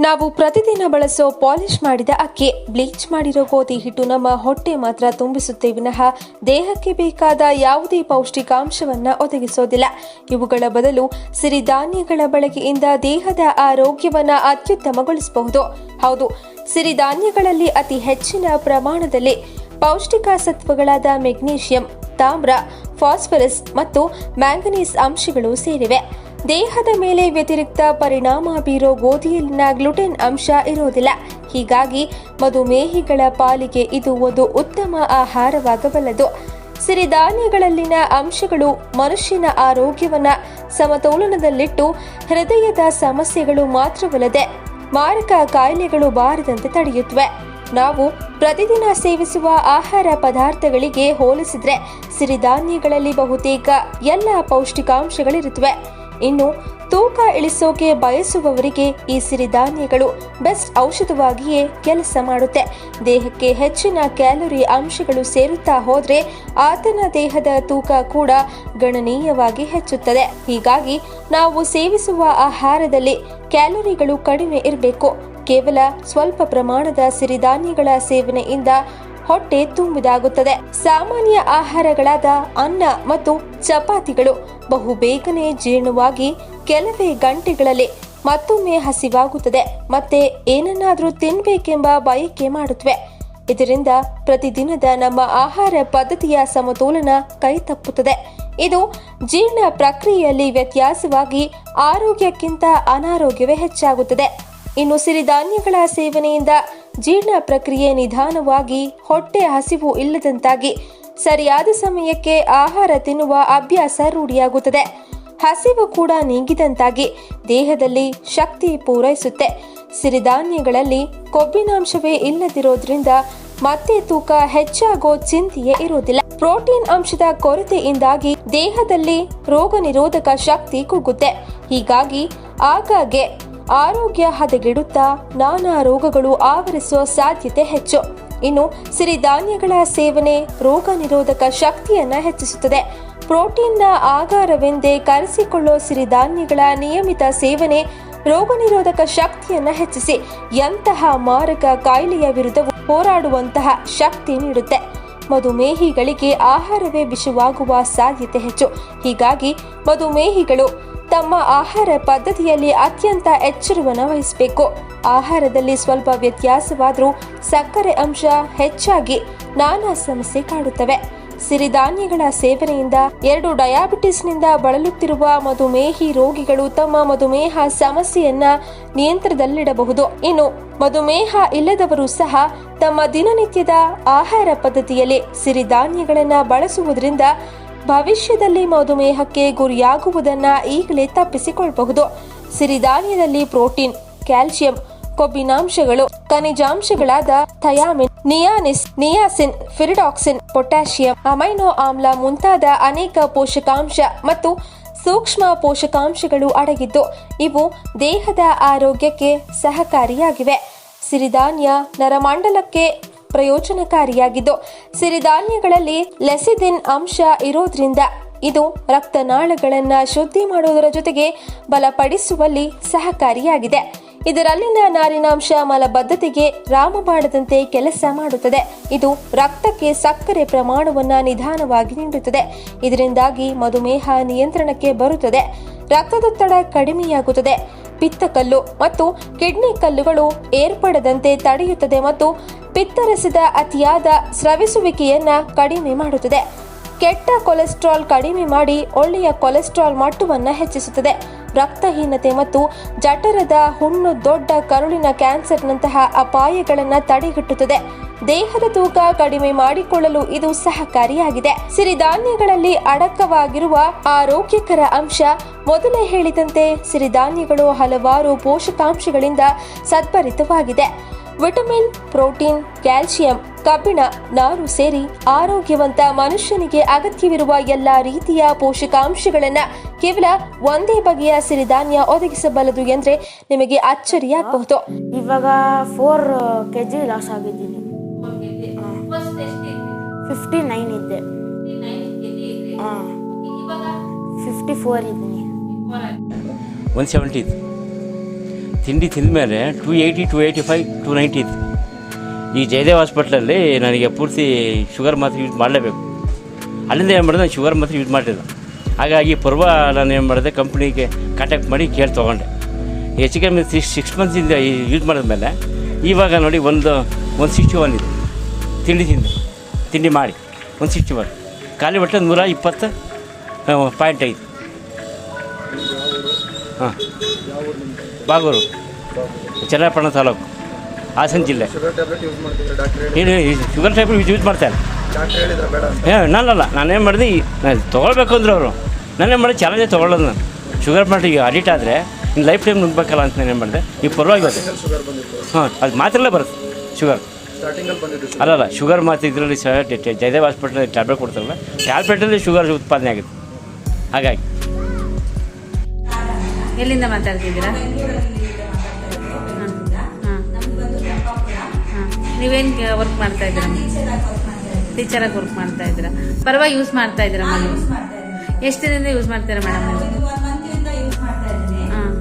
ನಾವು ಪ್ರತಿದಿನ ಬಳಸೋ ಪಾಲಿಶ್ ಮಾಡಿದ ಅಕ್ಕಿ, ಬ್ಲೀಚ್ ಮಾಡಿರೋ ಗೋಧಿ ಹಿಟ್ಟು ನಮ್ಮ ಹೊಟ್ಟೆ ಮಾತ್ರ ತುಂಬಿಸುತ್ತೆ ವಿನಃ ದೇಹಕ್ಕೆ ಬೇಕಾದ ಯಾವುದೇ ಪೌಷ್ಟಿಕಾಂಶವನ್ನ ಒದಗಿಸೋದಿಲ್ಲ. ಇವುಗಳ ಬದಲು ಸಿರಿಧಾನ್ಯಗಳ ಬಳಕೆಯಿಂದ ದೇಹದ ಆರೋಗ್ಯವನ್ನ ಅತ್ಯುತ್ತಮಗೊಳಿಸಬಹುದು. ಹೌದು, ಸಿರಿಧಾನ್ಯಗಳಲ್ಲಿ ಅತಿ ಹೆಚ್ಚಿನ ಪ್ರಮಾಣದಲ್ಲಿ ಪೌಷ್ಟಿಕ ಸತ್ವಗಳಾದ ಮೆಗ್ನೀಷಿಯಂ, ತಾಮ್ರ, ಫಾಸ್ಫರಸ್ ಮತ್ತು ಮ್ಯಾಂಗನೀಸ್ ಅಂಶಗಳು ಸೇರಿವೆ. ದೇಹದ ಮೇಲೆ ವ್ಯತಿರಿಕ್ತ ಪರಿಣಾಮ ಬೀರೋ ಗೋಧಿಯಲ್ಲಿನ ಗ್ಲುಟೆನ್ ಅಂಶ ಇರೋದಿಲ್ಲ. ಹೀಗಾಗಿ ಮಧುಮೇಹಿಗಳ ಪಾಲಿಗೆ ಇದು ಒಂದು ಉತ್ತಮ ಆಹಾರವಾಗಬಲ್ಲದು. ಸಿರಿಧಾನ್ಯಗಳಲ್ಲಿನ ಅಂಶಗಳು ಮನುಷ್ಯನ ಆರೋಗ್ಯವನ್ನ ಸಮತೋಲನದಲ್ಲಿಟ್ಟು ಹೃದಯದ ಸಮಸ್ಯೆಗಳು ಮಾತ್ರವಲ್ಲದೆ ಮಾರಕ ಕಾಯಿಲೆಗಳು ಬಾರದಂತೆ ತಡೆಯುತ್ತವೆ. ನಾವು ಪ್ರತಿದಿನ ಸೇವಿಸುವ ಆಹಾರ ಪದಾರ್ಥಗಳಿಗೆ ಹೋಲಿಸಿದ್ರೆ ಸಿರಿಧಾನ್ಯಗಳಲ್ಲಿ ಬಹುತೇಕ ಎಲ್ಲ ಪೌಷ್ಟಿಕಾಂಶಗಳಿರುತ್ತವೆ. ಇನ್ನು ತೂಕ ಇಳಿಸೋಕೆ ಬಯಸುವವರಿಗೆ ಈ ಸಿರಿಧಾನ್ಯಗಳು ಬೆಸ್ಟ್ ಔಷಧವಾಗಿಯೇ ಕೆಲಸ ಮಾಡುತ್ತೆ. ದೇಹಕ್ಕೆ ಹೆಚ್ಚಿನ ಕ್ಯಾಲೋರಿ ಅಂಶಗಳು ಸೇರುತ್ತಾ ಹೋದ್ರೆ ಆತನ ದೇಹದ ತೂಕ ಕೂಡ ಗಣನೀಯವಾಗಿ ಹೆಚ್ಚುತ್ತದೆ. ಹೀಗಾಗಿ ನಾವು ಸೇವಿಸುವ ಆಹಾರದಲ್ಲಿ ಕ್ಯಾಲೋರಿಗಳು ಕಡಿಮೆ ಇರಬೇಕು. ಕೇವಲ ಸ್ವಲ್ಪ ಪ್ರಮಾಣದ ಸಿರಿಧಾನ್ಯಗಳ ಸೇವನೆಯಿಂದ ಹೊಟ್ಟೆ ತುಂಬಿದಾಗುತ್ತದೆ. ಸಾಮಾನ್ಯ ಆಹಾರಗಳಾದ ಅನ್ನ ಮತ್ತು ಚಪಾತಿಗಳು ಬಹು ಬೇಗನೆ ಜೀರ್ಣವಾಗಿ ಕೆಲವೇ ಗಂಟೆಗಳಲ್ಲಿ ಮತ್ತೊಮ್ಮೆ ಹಸಿವಾಗುತ್ತದೆ ಮತ್ತೆ ಏನನ್ನಾದ್ರೂ ತಿನ್ಬೇಕೆಂಬ ಬಯಕೆ ಮಾಡುತ್ತವೆ. ಇದರಿಂದ ಪ್ರತಿದಿನದ ನಮ್ಮ ಆಹಾರ ಪದ್ಧತಿಯ ಸಮತೋಲನ ಕೈ ತಪ್ಪುತ್ತದೆ. ಇದು ಜೀರ್ಣ ಪ್ರಕ್ರಿಯೆಯಲ್ಲಿ ವ್ಯತ್ಯಾಸವಾಗಿ ಆರೋಗ್ಯಕ್ಕಿಂತ ಅನಾರೋಗ್ಯವೇ ಹೆಚ್ಚಾಗುತ್ತದೆ. ಇನ್ನು ಸಿರಿಧಾನ್ಯಗಳ ಸೇವನೆಯಿಂದ ಜೀರ್ಣ ಪ್ರಕ್ರಿಯೆ ನಿಧಾನವಾಗಿ ಹೊಟ್ಟೆ ಹಸಿವು ಇಲ್ಲದಂತಾಗಿ ಸರಿಯಾದ ಸಮಯಕ್ಕೆ ಆಹಾರ ತಿನ್ನುವ ಅಭ್ಯಾಸ ರೂಢಿಯಾಗುತ್ತದೆ. ಹಸಿವು ಕೂಡ ನೀಗಿದಂತಾಗಿ ದೇಹದಲ್ಲಿ ಶಕ್ತಿ ಪೂರೈಸುತ್ತೆ. ಸಿರಿಧಾನ್ಯಗಳಲ್ಲಿ ಕೊಬ್ಬಿನಾಂಶವೇ ಇಲ್ಲದಿರೋದ್ರಿಂದ ಮತ್ತೆ ತೂಕ ಹೆಚ್ಚಾಗೋ ಚಿಂತೆಯೇ ಇರೋದಿಲ್ಲ. ಪ್ರೋಟೀನ್ ಅಂಶದ ಕೊರತೆಯಿಂದಾಗಿ ದೇಹದಲ್ಲಿ ರೋಗ ನಿರೋಧಕ ಶಕ್ತಿ ಕುಗ್ಗುತ್ತೆ. ಹೀಗಾಗಿ ಆಗಾಗ್ಗೆ ಆರೋಗ್ಯ ಹದಗೆಡುತ್ತಾ ನಾನಾ ರೋಗಗಳು ಆವರಿಸುವ ಸಾಧ್ಯತೆ ಹೆಚ್ಚು. ಇನ್ನು ಸಿರಿಧಾನ್ಯಗಳ ಸೇವನೆ ರೋಗ ನಿರೋಧಕ ಶಕ್ತಿಯನ್ನ ಹೆಚ್ಚಿಸುತ್ತದೆ. ಪ್ರೋಟೀನ್ನ ಆಗಾರವೆಂದೇ ಕರೆಸಿಕೊಳ್ಳೋ ಸಿರಿಧಾನ್ಯಗಳ ನಿಯಮಿತ ಸೇವನೆ ರೋಗ ನಿರೋಧಕ ಶಕ್ತಿಯನ್ನ ಹೆಚ್ಚಿಸಿ ಎಂತಹ ಮಾರಕ ಕಾಯಿಲೆಯ ವಿರುದ್ಧ ಹೋರಾಡುವಂತಹ ಶಕ್ತಿ ನೀಡುತ್ತೆ. ಮಧುಮೇಹಿಗಳಿಗೆ ಆಹಾರವೇ ವಿಷವಾಗುವ ಸಾಧ್ಯತೆ ಹೆಚ್ಚು. ಹೀಗಾಗಿ ಮಧುಮೇಹಿಗಳು ತಮ್ಮ ಆಹಾರ ಪದ್ಧತಿಯಲ್ಲಿ ಅತ್ಯಂತ ಎಚ್ಚರವನ್ನು ವಹಿಸಬೇಕು. ಆಹಾರದಲ್ಲಿ ಸ್ವಲ್ಪ ವ್ಯತ್ಯಾಸವಾದರೂ ಸಕ್ಕರೆ ಅಂಶ ಹೆಚ್ಚಾಗಿ ನಾನಾ ಸಮಸ್ಯೆ ಕಾಡುತ್ತವೆ. ಸಿರಿಧಾನ್ಯಗಳ ಸೇವನೆಯಿಂದ 2 ಡಯಾಬಿಟಿಸ್ನಿಂದ ಬಳಲುತ್ತಿರುವ ಮಧುಮೇಹಿ ರೋಗಿಗಳು ತಮ್ಮ ಮಧುಮೇಹ ಸಮಸ್ಯೆಯನ್ನ ನಿಯಂತ್ರಣದಲ್ಲಿಡಬಹುದು. ಇನ್ನು ಮಧುಮೇಹ ಇಲ್ಲದವರು ಸಹ ತಮ್ಮ ದಿನನಿತ್ಯದ ಆಹಾರ ಪದ್ಧತಿಯಲ್ಲಿ ಸಿರಿಧಾನ್ಯಗಳನ್ನು ಬಳಸುವುದರಿಂದ ಭವಿಷ್ಯದಲ್ಲಿ ಮಧುಮೇಹಕ್ಕೆ ಗುರಿಯಾಗುವುದನ್ನು ಈಗಲೇ ತಪ್ಪಿಸಿಕೊಳ್ಳಬಹುದು. ಸಿರಿಧಾನ್ಯದಲ್ಲಿ ಪ್ರೋಟೀನ್, ಕ್ಯಾಲ್ಸಿಯಂ, ಕೊಬ್ಬಿನಾಂಶಗಳು, ಖನಿಜಾಂಶಗಳಾದ thiamine, niacin, pyridoxine, potassium, amino ಆಮ್ಲ ಮುಂತಾದ ಅನೇಕ ಪೋಷಕಾಂಶ ಮತ್ತು ಸೂಕ್ಷ್ಮ ಪೋಷಕಾಂಶಗಳು ಅಡಗಿದ್ದು ಇವು ದೇಹದ ಆರೋಗ್ಯಕ್ಕೆ ಸಹಕಾರಿಯಾಗಿವೆ. ಸಿರಿಧಾನ್ಯ ನರಮಂಡಲಕ್ಕೆ ಪ್ರಯೋಜನಕಾರಿಯಾಗಿದ್ದು ಸಿರಿಧಾನ್ಯಗಳಲ್ಲಿ ಲೆಸಿಥಿನ್ ಅಂಶ ಇರೋದ್ರಿಂದ ಇದು ರಕ್ತನಾಳಗಳನ್ನ ಶುದ್ಧಿ ಮಾಡುವುದರ ಜೊತೆಗೆ ಬಲಪಡಿಸುವಲ್ಲಿ ಸಹಕಾರಿಯಾಗಿದೆ. ಇದರಲ್ಲಿನ ನಾರಿನಾಂಶ ಮಲಬದ್ಧತೆಗೆ ರಾಮಬಾಣದಂತೆ ಕೆಲಸ ಮಾಡುತ್ತದೆ. ಇದು ರಕ್ತಕ್ಕೆ ಸಕ್ಕರೆ ಪ್ರಮಾಣವನ್ನ ನಿಧಾನವಾಗಿ ನೀಡುತ್ತದೆ. ಇದರಿಂದಾಗಿ ಮಧುಮೇಹ ನಿಯಂತ್ರಣಕ್ಕೆ ಬರುತ್ತದೆ. ರಕ್ತದೊತ್ತಡ ಕಡಿಮೆಯಾಗುತ್ತದೆ. ಪಿತ್ತಕಲ್ಲು ಮತ್ತು ಕಿಡ್ನಿ ಕಲ್ಲುಗಳು ಏರ್ಪಡದಂತೆ ತಡೆಯುತ್ತದೆ ಮತ್ತು ಪಿತ್ತರಸದ ಅತಿಯಾದ ಸ್ರವಿಸುವಿಕೆಯನ್ನ ಕಡಿಮೆ ಮಾಡುತ್ತದೆ. ಕೆಟ್ಟ ಕೊಲೆಸ್ಟ್ರಾಲ್ ಕಡಿಮೆ ಮಾಡಿ ಒಳ್ಳೆಯ ಕೊಲೆಸ್ಟ್ರಾಲ್ ಮಟ್ಟವನ್ನು ಹೆಚ್ಚಿಸುತ್ತದೆ. ರಕ್ತಹೀನತೆ ಮತ್ತು ಜಠರದ ಹುಣ್ಣು, ದೊಡ್ಡ ಕರುಳಿನ ಕ್ಯಾನ್ಸರ್ನಂತಹ ಅಪಾಯಗಳನ್ನು ತಡೆಗಟ್ಟುತ್ತದೆ. ದೇಹದ ತೂಕ ಕಡಿಮೆ ಮಾಡಿಕೊಳ್ಳಲು ಇದು ಸಹಕಾರಿಯಾಗಿದೆ. ಸಿರಿಧಾನ್ಯಗಳಲ್ಲಿ ಅಡಕವಾಗಿರುವ ಆರೋಗ್ಯಕರ ಅಂಶ ಮೊದಲೇ ಹೇಳಿದಂತೆ ಸಿರಿಧಾನ್ಯಗಳು ಹಲವಾರು ಪೋಷಕಾಂಶಗಳಿಂದ ಸದ್ಭರಿತವಾಗಿದೆ. ವಿಟಮಿನ್, ಪ್ರೋಟೀನ್, ಕ್ಯಾಲ್ಸಿಯಂ, ಕಬ್ಬಿಣ, ನಾರು ಸೇರಿ ಆರೋಗ್ಯವಂತ ಮನುಷ್ಯನಿಗೆ ಅಗತ್ಯವಿರುವ ಎಲ್ಲಾ ರೀತಿಯ ಪೋಷಕಾಂಶಗಳನ್ನ ಕೇವಲ ಒಂದೇ ಬಗೆಯ ಸಿರಿಧಾನ್ಯ ಒದಗಿಸಬಲ್ಲದು ಎಂದ್ರೆ ನಿಮಗೆ ಅಚ್ಚರಿಯಾಗಬಹುದು. ಇವಾಗ 4 kg ಲಾಸ್ ಆಗಿದ್ದೀನಿ. 59 ಇದ್ದೆ. 54 ಇದ್ದೀನಿ. 170. ತಿಂಡಿ ತಿಂದ ಮೇಲೆ 280, 285, 290 ಇತ್ತು. ಈ ಜಯದೇವ್ ಹಾಸ್ಪಿಟ್ಲಲ್ಲಿ ನನಗೆ ಪೂರ್ತಿ ಶುಗರ್ ಮಾತ್ರ ಯೂಸ್ ಮಾಡಲೇಬೇಕು. ಅಲ್ಲಿಂದ ಏನು ಮಾಡಿದೆ, ನಾನು ಶುಗರ್ ಮಾತ್ರ ಯೂಸ್ ಮಾಡಲಿಲ್ಲ. ಹಾಗಾಗಿ ಪೂರ್ವ ನಾನು ಏನು ಮಾಡಿದೆ, ಕಂಪ್ನಿಗೆ ಕಾಂಟ್ಯಾಕ್ಟ್ ಮಾಡಿ ಕೇಳಿ ತೊಗೊಂಡೆ. ಹೆಚ್ಚು ಕಮ್ಮಿ 6 ಮಂತ್ಸಿಂದ ಯೂಸ್ ಮಾಡಿದ್ಮೇಲೆ ಇವಾಗ ನೋಡಿ 161 ಇದೆ. ತಿಂಡಿ ಮಾಡಿ 161, ಖಾಲಿ ಹೊಟ್ಟೆ 120.5. ಹಾಂ, ಬಾಗೂರು, ಚನ್ನಪಟ್ಟಣ ತಾಲೂಕು, ಹಾಸನ ಜಿಲ್ಲೆ. ಏನು ಶುಗರ್ ಟ್ಯಾಬ್ಲೆಟ್ ಯೂಸ್ ಮಾಡ್ತಾರೆ? ನಾನೇನು ಮಾಡಿದೆ, ನಾನು ತೊಗೊಳ್ಬೇಕು ಅಂದ್ರೆ ಅವರು ನಾನೇನು ಮಾಡಿದೆ, ಚಾಲೆಂಜೇ ತೊಗೊಳ್ಳೋದು. ನಾನು ಶುಗರ್ ಮಾಡಿಗೆ ಅಡಿಟ್ ಆದರೆ ಇನ್ನು ಲೈಫ್ ಟೈಮ್ ನುಗ್ಬೇಕಲ್ಲ ಅಂತ ನಾನೇನು ಮಾಡಿದೆ, ಈಗ ಪರವಾಗಿಲ್ಲ. ಹಾಂ, ಅದು ಮಾತ್ರಲ್ಲೇ ಬರುತ್ತೆ ಶುಗರ್. ಅಲ್ಲಲ್ಲ, ಶುಗರ್ ಮಾತ್ರ ಇದರಲ್ಲಿ ಜಯದೇವ್ ಹಾಸ್ಪಿಟಲ್ ಟ್ಯಾಬ್ಲೆಟ್ ಕೊಡ್ತಾರಲ್ಲ, ಟ್ಯಾಬ್ಲೆಟಲ್ಲಿ ಶುಗರ್ ಉತ್ಪಾದನೆ ಆಗುತ್ತೆ. ಹಾಗಾಗಿ ಎಲ್ಲಿಂದ ಮಾತಾಡ್ತಿದ್ದೀರಾ? ನೀವೇನು ವರ್ಕ್ ಮಾಡ್ತಾ ಇದ್ದೀರಾ? ಟೀಚರಾಗಿ ವರ್ಕ್ ಮಾಡ್ತಾ ಇದ್ದೀರಾ? ಪರವಾಗಿ ಯೂಸ್ ಮಾಡ್ತಾ ಇದ್ದೀರಾ ಮೇಡಮ್? ಎಷ್ಟು ದಿನದಿಂದ ಯೂಸ್ ಮಾಡ್ತೀರಾ ಮೇಡಮ್? ಹಾಂ,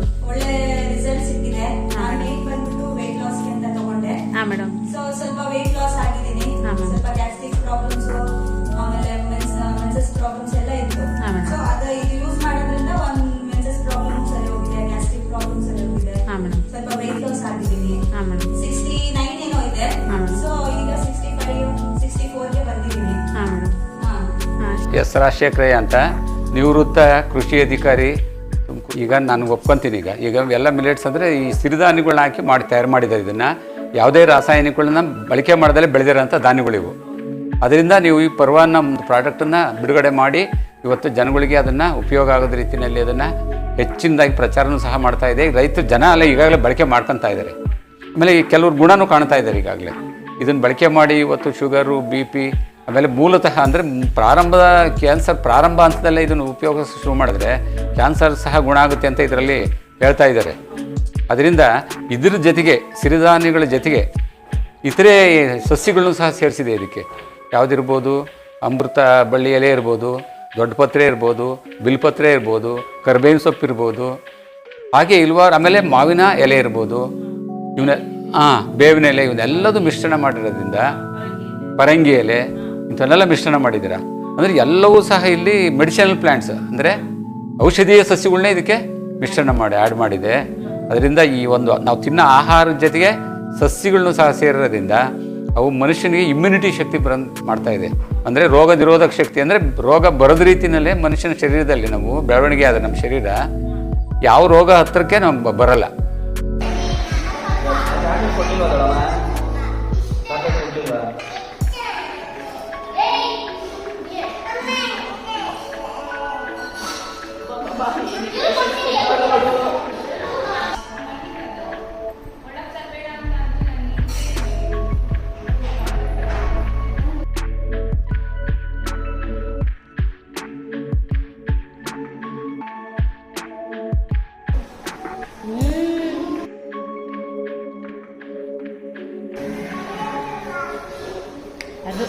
ಹಾಂ ಮೇಡಮ್. ಸ್ವಲ್ಪ ವೇಟ್ ಲಾಸ್ ಆಗಿದ್ದೀನಿ. ಸ್ವಲ್ಪ ಗ್ಯಾಸ್ಟ್ರಿಕ್ ಪ್ರಾಬ್ಲಮ್ಸ್, ಆಮೇಲೆ ಮೆನ್ಸಸ್ ಪ್ರಾಬ್ಲಮ್ಸ್ ಎಲ್ಲ ಇತ್ತು. ಸೊ ಅದು ಯೂಸ್ ಮಾಡೋದ್ರಿಂದ ಒಂದು ಮೆನ್ಸಸ್ ಪ್ರಾಬ್ಲಮ್ ಸರಿ ಹೋಗಿದೆ, ಗ್ಯಾಸ್ಟ್ರಿಕ್ ಪ್ರಾಬ್ಲಮ್ ಸರಿ ಹೋಗಿದೆ. ಸ್ವಲ್ಪ ವೇಟ್ ಲಾಸ್ ಆಗಿದ್ದೀನಿ. 69 ಏನೋ ಇದೆ. ಸೊ ಈಗ 65, 64ಗೆ ಬಂದಿದ್ದೀನಿ. ಎಸ್ ರಾಜಶೇಖರಯ್ಯ ಅಂತ, ನಿವೃತ್ತ ಕೃಷಿ ಅಧಿಕಾರಿ. ಈಗ ನಾನು ಒಪ್ಕೊಂತೀನಿ. ಈಗ ಎಲ್ಲ ಮಿಲೆಟ್ಸ್ ಅಂದರೆ ಈ ಸಿರಿಧಾನ್ಯಗಳನ್ನ ಹಾಕಿ ತಯಾರು ಮಾಡಿದ್ದಾರೆ. ಇದನ್ನು ಯಾವುದೇ ರಾಸಾಯನಿಕಗಳನ್ನ ಬಳಕೆ ಮಾಡದಲ್ಲೇ ಬೆಳೆದಿರೋಂಥ ಧಾನ್ಯಗಳಿವು. ಅದರಿಂದ ನೀವು ಈ ಪರ್ವಾನ ಪ್ರಾಡಕ್ಟನ್ನು ಬಿಡುಗಡೆ ಮಾಡಿ ಇವತ್ತು ಜನಗಳಿಗೆ ಅದನ್ನು ಉಪಯೋಗ ಆಗೋದ ರೀತಿಯಲ್ಲಿ ಅದನ್ನು ಹೆಚ್ಚಿನದಾಗಿ ಪ್ರಚಾರನೂ ಸಹ ಮಾಡ್ತಾ ಇದೆ. ಜನ ಅಲ್ಲ ಈಗಾಗಲೇ ಬಳಕೆ ಮಾಡ್ಕೊತಾ ಇದ್ದಾರೆ. ಆಮೇಲೆ ಈ ಕೆಲವ್ರು ಗುಣನೂ ಕಾಣ್ತಾ ಇದ್ದಾರೆ ಈಗಾಗಲೇ. ಇದನ್ನು ಬಳಕೆ ಮಾಡಿ ಇವತ್ತು ಶುಗರು, BP, ಆಮೇಲೆ ಮೂಲತಃ ಅಂದರೆ ಕ್ಯಾನ್ಸರ್ ಪ್ರಾರಂಭ ಹಂತದಲ್ಲೇ ಇದನ್ನು ಉಪಯೋಗ ಶುರು ಮಾಡಿದ್ರೆ ಕ್ಯಾನ್ಸರ್ ಸಹ ಗುಣ ಆಗುತ್ತೆ ಅಂತ ಇದರಲ್ಲಿ ಹೇಳ್ತಾ ಇದ್ದಾರೆ. ಅದರಿಂದ ಇದ್ರ ಜೊತೆಗೆ ಸಿರಿಧಾನ್ಯಗಳ ಜೊತೆಗೆ ಇತರೆ ಸಸ್ಯಗಳನ್ನು ಸಹ ಸೇರಿಸಿದೆ ಇದಕ್ಕೆ. ಯಾವುದಿರ್ಬೋದು, ಅಮೃತ ಬಳ್ಳಿ ಎಲೆ ಇರ್ಬೋದು, ದೊಡ್ಡ ಪತ್ರೆ ಇರ್ಬೋದು, ಬಿಲ್ಪತ್ರೆ ಇರ್ಬೋದು, ಕರ್ಬೇವಿನ ಸೊಪ್ಪು ಇರ್ಬೋದು, ಹಾಗೆ ಆಮೇಲೆ ಮಾವಿನ ಎಲೆ ಇರ್ಬೋದು, ಬೇವಿನ ಎಲೆ, ಇವನ್ನೆಲ್ಲದೂ ಮಿಶ್ರಣ ಮಾಡಿರೋದ್ರಿಂದ, ಪರಂಗಿ ಎಲೆ ಇಂಥವನ್ನೆಲ್ಲ ಮಿಶ್ರಣ ಮಾಡಿದ್ದೀರಾ. ಅಂದರೆ ಎಲ್ಲವೂ ಸಹ ಇಲ್ಲಿ ಮೆಡಿಸಿನಲ್ ಪ್ಲ್ಯಾಂಟ್ಸ್ ಅಂದರೆ ಔಷಧೀಯ ಸಸ್ಯಗಳನ್ನೇ ಇದಕ್ಕೆ ಮಿಶ್ರಣ ಆ್ಯಡ್ ಮಾಡಿದೆ. ಅದರಿಂದ ಈ ಒಂದು ನಾವು ತಿನ್ನೋ ಆಹಾರದ ಜೊತೆಗೆ ಸಸ್ಯಗಳನ್ನು ಸಹ ಸೇರೋದ್ರಿಂದ ಅವು ಮನುಷ್ಯನಿಗೆ ಇಮ್ಯುನಿಟಿ ಶಕ್ತಿ ಮಾಡ್ತಾ ಇದೆ. ಅಂದರೆ ರೋಗ ನಿರೋಧಕ ಶಕ್ತಿ, ಅಂದರೆ ರೋಗ ಬರೋದ ರೀತಿಯಲ್ಲೇ ಮನುಷ್ಯನ ಶರೀರದಲ್ಲಿ ನಾವು ಬೆಳವಣಿಗೆ ಆದ ನಮ್ಮ ಶರೀರ ಯಾವ ರೋಗ ಹತ್ತಿರಕ್ಕೆ ನಾವು ಬರಲ್ಲ. ಅದು